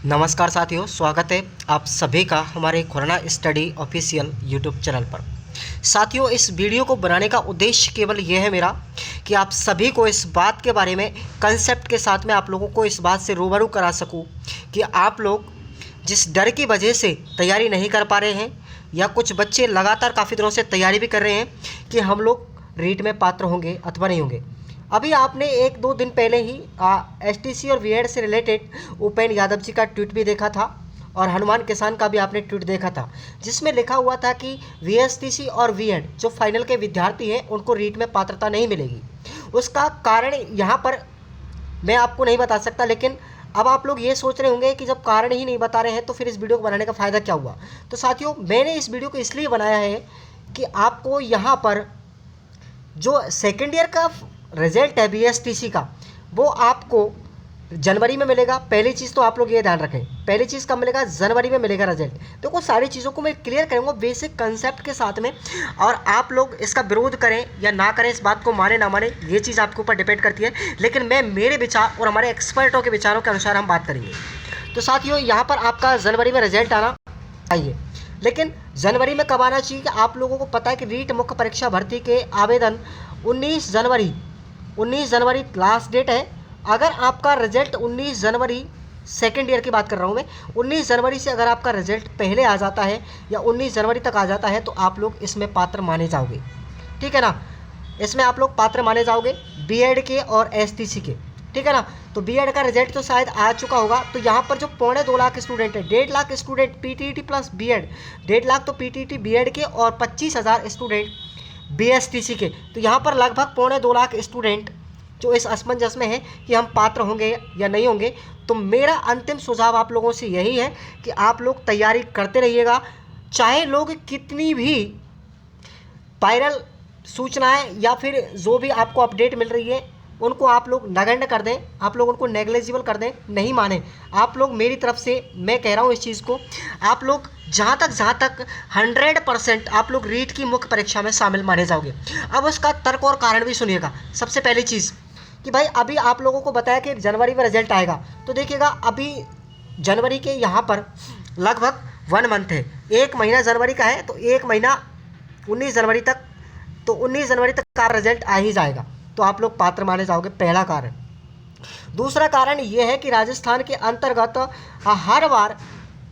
नमस्कार साथियों, स्वागत है आप सभी का हमारे corona study official YouTube channel पर। साथियों, इस वीडियो को बनाने का उद्देश्य केवल यह है मेरा कि आप सभी को इस बात के बारे में कंसेप्ट के साथ में आप लोगों को इस बात से रूबरू करा सकूं कि आप लोग जिस डर की वजह से तैयारी नहीं कर पा रहे हैं या कुछ बच्चे लगातार काफ़ी दिनों से तैयारी भी कर रहे हैं कि हम लोग रीट में पात्र होंगे अथवा नहीं होंगे। अभी आपने एक दो दिन पहले ही एसटीसी और वीएड से रिलेटेड उपेंद्र यादव जी का ट्वीट भी देखा था और हनुमान किसान का भी आपने ट्वीट देखा था, जिसमें लिखा हुआ था कि वीएसटीसी और वीएड जो फाइनल के विद्यार्थी हैं उनको रीट में पात्रता नहीं मिलेगी। उसका कारण यहाँ पर मैं आपको नहीं बता सकता, लेकिन अब आप लोग ये सोच रहे होंगे कि जब कारण ही नहीं बता रहे हैं तो फिर इस वीडियो को बनाने का फ़ायदा क्या हुआ। तो साथियों, मैंने इस वीडियो को इसलिए बनाया है कि आपको यहाँ पर जो सेकेंड ईयर का रिजल्ट है बीएसटीसी का, वो आपको जनवरी में मिलेगा। पहली चीज़ तो आप लोग ये ध्यान रखें, पहली चीज़ कब मिलेगा? जनवरी में मिलेगा रिजल्ट। देखो, सारी चीज़ों को मैं क्लियर करूँगा बेसिक कंसेप्ट के साथ में, और आप लोग इसका विरोध करें या ना करें, इस बात को माने ना माने, ये चीज़ आपके ऊपर डिपेंड करती है। लेकिन मैं मेरे विचार और हमारे एक्सपर्टों के विचारों के अनुसार हम बात करेंगे। तो साथियों, यहाँ पर आपका जनवरी में रिजल्ट आना चाहिए, लेकिन जनवरी में कब आना चाहिए? कि आप लोगों को पता है कि रीट मुख्य परीक्षा भर्ती के आवेदन 19 जनवरी लास्ट डेट है। अगर आपका रिजल्ट 19 जनवरी, सेकेंड ईयर की बात कर रहा हूँ मैं, 19 जनवरी से अगर आपका रिजल्ट पहले आ जाता है या 19 जनवरी तक आ जाता है तो आप लोग इसमें पात्र माने जाओगे, ठीक है ना? इसमें आप लोग पात्र माने जाओगे बीएड के और एसटीसी के, ठीक है ना? तो बीएड का रिजल्ट तो शायद आ चुका होगा। तो यहाँ पर जो 2.25 लाख स्टूडेंट है, 1.5 lakh student PTET plus BEd, 1.5 lakh तो पीटीईटी बीएड के और 25,000 स्टूडेंट बीएसटीसी के। तो यहाँ पर लगभग 2.25 लाख स्टूडेंट जो इस असमंजस में है कि हम पात्र होंगे या नहीं होंगे। तो मेरा अंतिम सुझाव आप लोगों से यही है कि आप लोग तैयारी करते रहिएगा, चाहे लोग कितनी भी वायरल सूचनाएं या फिर जो भी आपको अपडेट मिल रही है उनको आप लोग नगण्य कर दें, आप लोग उनको नेग्लिजिबल कर दें, नहीं माने। आप लोग मेरी तरफ से मैं कह रहा हूँ इस चीज़ को, आप लोग जहाँ तक 100% आप लोग रीट की मुख्य परीक्षा में शामिल माने जाओगे। अब उसका तर्क और कारण भी सुनिएगा। सबसे पहली चीज़ कि भाई अभी आप लोगों को बताया कि जनवरी में रिजल्ट आएगा, तो देखिएगा अभी जनवरी के यहाँ पर लगभग 1 मंथ है, 1 महीना जनवरी का है, तो 1 महीना 19 जनवरी तक, तो 19 जनवरी तक का रिजल्ट आ ही जाएगा, तो आप लोग पात्र माने जाओगे, पहला कारण। दूसरा कारण ये है कि राजस्थान के अंतर्गत हर बार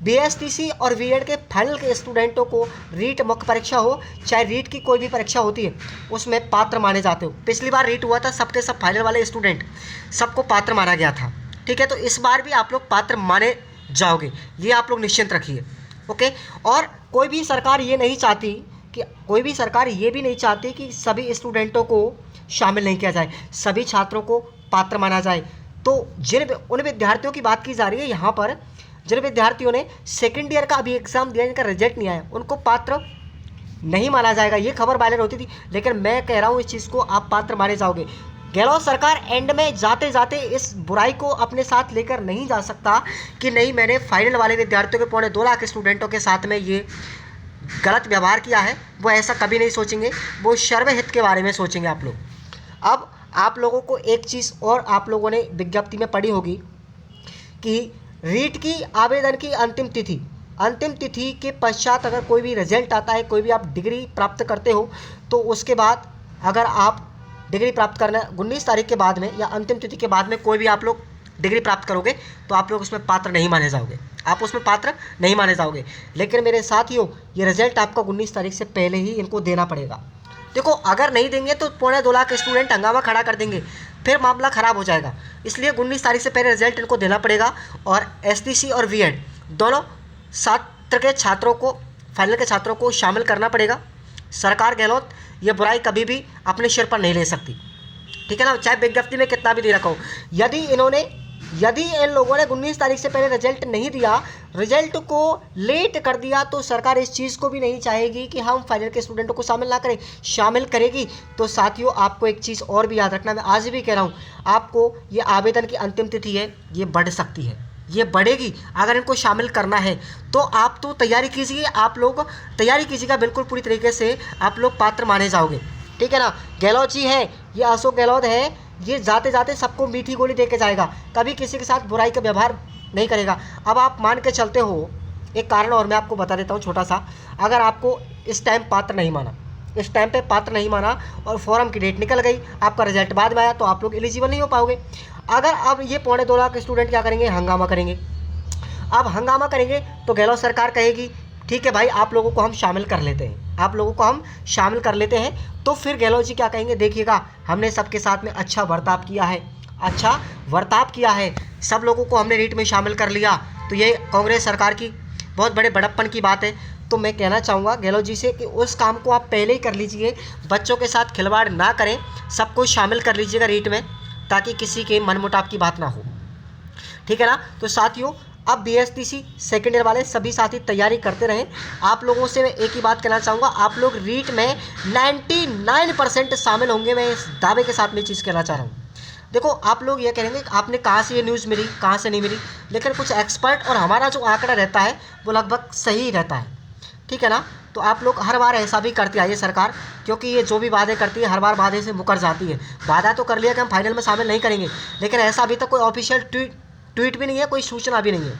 बीएसटीसी और बीएड के फाइनल के स्टूडेंटों को रीट मुख्य परीक्षा हो, चाहे रीट की कोई भी परीक्षा होती है, उसमें पात्र माने जाते हो। पिछली बार रीट हुआ था, सबके सब फाइनल वाले स्टूडेंट सबको पात्र माना गया था, ठीक है? तो इस बार भी आप लोग पात्र माने जाओगे, ये आप लोग निश्चिंत रखिए, ओके? और कोई भी सरकार ये नहीं चाहती कि सभी स्टूडेंटों को शामिल नहीं किया जाए, सभी छात्रों को पात्र माना जाए। तो उन विद्यार्थियों की बात की जा रही है यहाँ पर, जिन विद्यार्थियों ने सेकेंड ईयर का अभी एग्ज़ाम दिया, जिनका रिजल्ट नहीं आया, उनको पात्र नहीं माना जाएगा। ये खबर वायरल होती थी, लेकिन मैं कह रहा हूँ इस चीज़ को आप पात्र माने जाओगे। गहलोत सरकार एंड में जाते जाते इस बुराई को अपने साथ लेकर नहीं जा सकता कि नहीं, मैंने फाइनल वाले विद्यार्थियों के 2.25 लाख स्टूडेंटों के साथ में ये गलत व्यवहार किया है। वो ऐसा कभी नहीं सोचेंगे, वो सर्वहित के बारे में सोचेंगे आप लोग। अब आप लोगों को एक चीज़ और आप लोगों ने विज्ञप्ति में पढ़ी होगी कि रीट की आवेदन की अंतिम तिथि के पश्चात अगर कोई भी रिजल्ट आता है, कोई भी आप डिग्री प्राप्त करते हो, तो उसके बाद अगर आप डिग्री प्राप्त करना 19 तारीख के बाद में या अंतिम तिथि के बाद में कोई भी आप लोग डिग्री प्राप्त करोगे तो आप लोग उसमें पात्र नहीं माने जाओगे, आप उसमें पात्र नहीं माने जाओगे। लेकिन मेरे साथियों, ये रिजल्ट आपको 19 तारीख से पहले ही इनको देना पड़ेगा। देखो, अगर नहीं देंगे तो 2.25 लाख स्टूडेंट हंगामा खड़ा कर देंगे, फिर मामला ख़राब हो जाएगा। इसलिए 19 तारीख से पहले रिजल्ट इनको देना पड़ेगा। और एसटीसी और बीएड दोनों छात्र के छात्रों को, फाइनल के छात्रों को शामिल करना पड़ेगा। सरकार गहलोत ये बुराई कभी भी अपने सिर पर नहीं ले सकती, ठीक है ना? चाहे विज्ञप्ति में कितना भी दे रखा हो। यदि इन लोगों ने 19 तारीख से पहले रिजल्ट नहीं दिया, रिजल्ट को लेट कर दिया, तो सरकार इस चीज़ को भी नहीं चाहेगी कि हम फाइनल के स्टूडेंटों को शामिल ना करें, शामिल करेगी। तो साथियों, आपको एक चीज़ और भी याद रखना, मैं आज भी कह रहा हूँ आपको, ये आवेदन की अंतिम तिथि है, ये बढ़ सकती है, ये बढ़ेगी। अगर इनको शामिल करना है तो आप तो तैयारी कीजिए, आप लोग तैयारी कीजिएगा बिल्कुल पूरी तरीके से, आप लोग पात्र माने जाओगे, ठीक है ना? गहलोत जी हैं, ये अशोक गहलोत है, ये जाते जाते सबको मीठी गोली दे के जाएगा, कभी किसी के साथ बुराई का व्यवहार नहीं करेगा। अब आप मान के चलते हो, एक कारण और मैं आपको बता देता हूँ छोटा सा, अगर आपको इस टाइम पात्र नहीं माना, इस टाइम पे पात्र नहीं माना और फॉर्म की डेट निकल गई, आपका रिजल्ट बाद में आया, तो आप लोग एलिजिबल नहीं हो पाओगे। अगर अब ये 2.25 लाख स्टूडेंट क्या करेंगे, हंगामा करेंगे। अब हंगामा करेंगे तो गहलोत सरकार कहेगी ठीक है भाई, आप लोगों को हम शामिल कर लेते हैं, आप लोगों को हम शामिल कर लेते हैं। तो फिर गहलोत जी क्या कहेंगे, देखिएगा हमने सबके साथ में अच्छा बर्ताव किया है, अच्छा बर्ताव किया है, सब लोगों को हमने रीट में शामिल कर लिया, तो ये कांग्रेस सरकार की बहुत बड़े बड़प्पन की बात है। तो मैं कहना चाहूँगा गहलोत जी से कि उस काम को आप पहले ही कर लीजिए, बच्चों के साथ खिलवाड़ ना करें, सबको शामिल कर लीजिएगा रीट में, ताकि किसी के मनमुटाव की बात ना हो, ठीक है ना। तो साथियों, अब बीएसटीसी सेकेंड ईयर वाले सभी साथी तैयारी करते रहें। आप लोगों से मैं एक ही बात कहना चाहूँगा, आप लोग रीट में 99% शामिल होंगे, मैं इस दावे के साथ में चीज़ कहना चाह रहा हूँ। देखो, आप लोग ये कहेंगे आपने कहाँ से ये न्यूज़ मिली, कहाँ से नहीं मिली, लेकिन कुछ एक्सपर्ट और हमारा जो आंकड़ा रहता है वो लगभग सही रहता है, ठीक है ना। तो आप लोग हर बार ऐसा भी करती आई है सरकार, क्योंकि ये जो भी वादे करती है हर बार वादे से मुकर जाती है। वादा तो कर लिया कि हम फाइनल में शामिल नहीं करेंगे, लेकिन ऐसा अभी तक कोई ऑफिशियल ट्वीट भी नहीं है, कोई सूचना भी नहीं है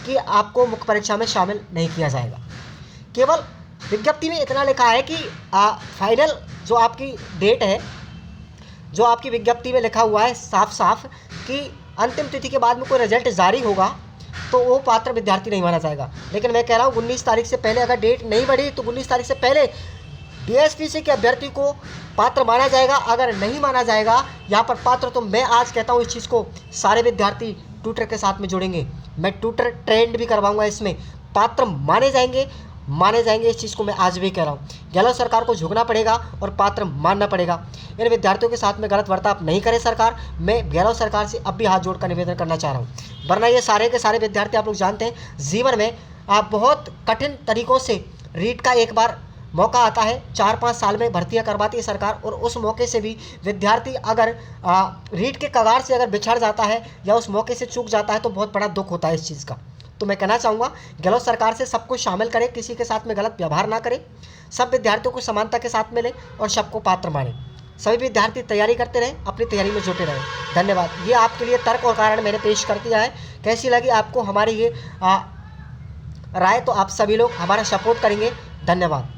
कि आपको मुख्य परीक्षा में शामिल नहीं किया जाएगा। केवल विज्ञप्ति में इतना लिखा है कि फाइनल जो आपकी डेट है, जो आपकी विज्ञप्ति में लिखा हुआ है साफ साफ कि अंतिम तिथि के बाद में कोई रिजल्ट जारी होगा तो वो पात्र विद्यार्थी नहीं माना जाएगा। लेकिन मैं कह रहा हूँ 19 तारीख से पहले अगर डेट नहीं बढ़ी तो 19 तारीख से पहले बीएसटीसी के अभ्यर्थी को पात्र माना जाएगा। अगर नहीं माना जाएगा यहाँ पर पात्र, तो मैं आज कहता हूँ इस चीज़ को सारे विद्यार्थी ट्यूटर के साथ में जुड़ेंगे, मैं ट्यूटर ट्रेंड भी करवाऊंगा, इसमें पात्र माने जाएंगे, इस चीज़ को मैं आज भी कह रहा हूँ। गहलोत सरकार को झुकना पड़ेगा और पात्र मानना पड़ेगा। इन विद्यार्थियों के साथ में गलत बर्ताव नहीं करे सरकार। मैं गहलोत सरकार से अब भी हाथ जोड़कर निवेदन करना चाह रहा हूँ, वरना ये सारे के सारे विद्यार्थी, आप लोग जानते हैं जीवन में आप बहुत कठिन तरीक़ों से रीट का एक बार मौका आता है, 4-5 साल में भर्तियां करवाती है सरकार, और उस मौके से भी विद्यार्थी अगर रीट के कगार से अगर बिछड़ जाता है या उस मौके से चूक जाता है तो बहुत बड़ा दुख होता है इस चीज़ का। तो मैं कहना चाहूँगा गहलोत सरकार से सबको शामिल करें, किसी के साथ में गलत व्यवहार ना करें, सब विद्यार्थियों को समानता के साथ मिले और सबको पात्र माने। सभी विद्यार्थी तैयारी करते रहें, अपनी तैयारी में जुटे रहें। धन्यवाद। ये आपके लिए तर्क और कारण मैंने पेश कर दिया है। कैसी लगी आपको हमारी ये राय, तो आप सभी लोग हमारा सपोर्ट करेंगे। धन्यवाद।